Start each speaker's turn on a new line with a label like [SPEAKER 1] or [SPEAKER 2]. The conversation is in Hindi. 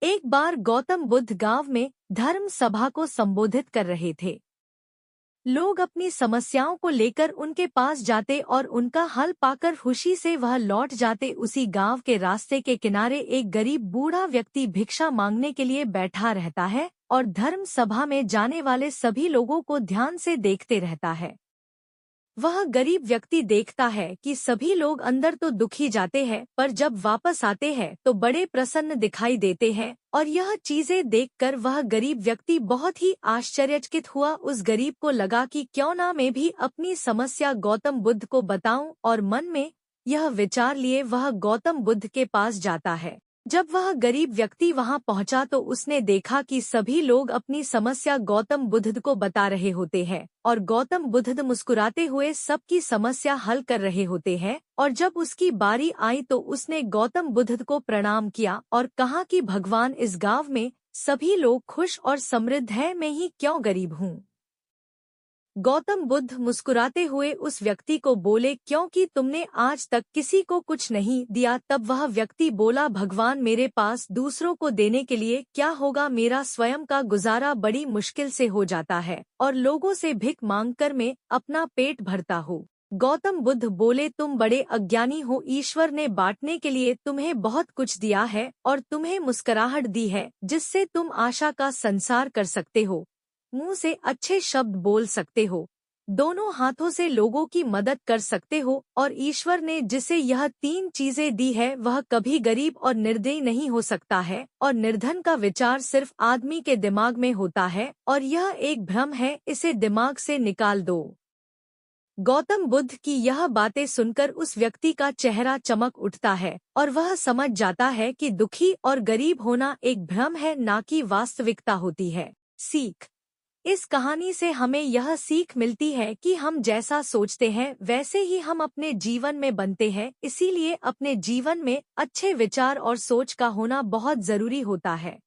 [SPEAKER 1] एक बार गौतम बुद्ध गांव में धर्म सभा को संबोधित कर रहे थे। लोग अपनी समस्याओं को लेकर उनके पास जाते और उनका हल पाकर खुशी से वह लौट जाते। उसी गांव के रास्ते के किनारे एक गरीब बूढ़ा व्यक्ति भिक्षा मांगने के लिए बैठा रहता है और धर्म सभा में जाने वाले सभी लोगों को ध्यान से देखते रहता है। वह गरीब व्यक्ति देखता है कि सभी लोग अंदर तो दुखी जाते हैं, पर जब वापस आते हैं तो बड़े प्रसन्न दिखाई देते हैं। और यह चीजें देखकर वह गरीब व्यक्ति बहुत ही आश्चर्यचकित हुआ। उस गरीब को लगा कि क्यों ना मैं भी अपनी समस्या गौतम बुद्ध को बताऊं, और मन में यह विचार लिए वह गौतम बुद्ध के पास जाता है। जब वह गरीब व्यक्ति वहां पहुंचा तो उसने देखा कि सभी लोग अपनी समस्या गौतम बुद्ध को बता रहे होते हैं और गौतम बुद्ध मुस्कुराते हुए सबकी समस्या हल कर रहे होते हैं। और जब उसकी बारी आई तो उसने गौतम बुद्ध को प्रणाम किया और कहा कि भगवान, इस गांव में सभी लोग खुश और समृद्ध हैं, मैं ही क्यों गरीब हूँ। गौतम बुद्ध मुस्कुराते हुए उस व्यक्ति को बोले, क्योंकि तुमने आज तक किसी को कुछ नहीं दिया। तब वह व्यक्ति बोला, भगवान, मेरे पास दूसरों को देने के लिए क्या होगा, मेरा स्वयं का गुजारा बड़ी मुश्किल से हो जाता है और लोगों से भिख मांगकर मैं अपना पेट भरता हूँ। गौतम बुद्ध बोले, तुम बड़े अज्ञानी हो, ईश्वर ने बांटने के लिए तुम्हें बहुत कुछ दिया है और तुम्हें मुस्कुराहट दी है जिससे तुम आशा का संसार कर सकते हो, मुंह से अच्छे शब्द बोल सकते हो, दोनों हाथों से लोगों की मदद कर सकते हो, और ईश्वर ने जिसे यह तीन चीजें दी है वह कभी गरीब और निर्दयी नहीं हो सकता है। और निर्धन का विचार सिर्फ आदमी के दिमाग में होता है और यह एक भ्रम है, इसे दिमाग से निकाल दो। गौतम बुद्ध की यह बातें सुनकर उस व्यक्ति का चेहरा चमक उठता है और वह समझ जाता है कि दुखी और गरीब होना एक भ्रम है, ना कि वास्तविकता होती है। सीख: इस कहानी से हमें यह सीख मिलती है कि हम जैसा सोचते हैं वैसे ही हम अपने जीवन में बनते हैं, इसीलिए अपने जीवन में अच्छे विचार और सोच का होना बहुत जरूरी होता है।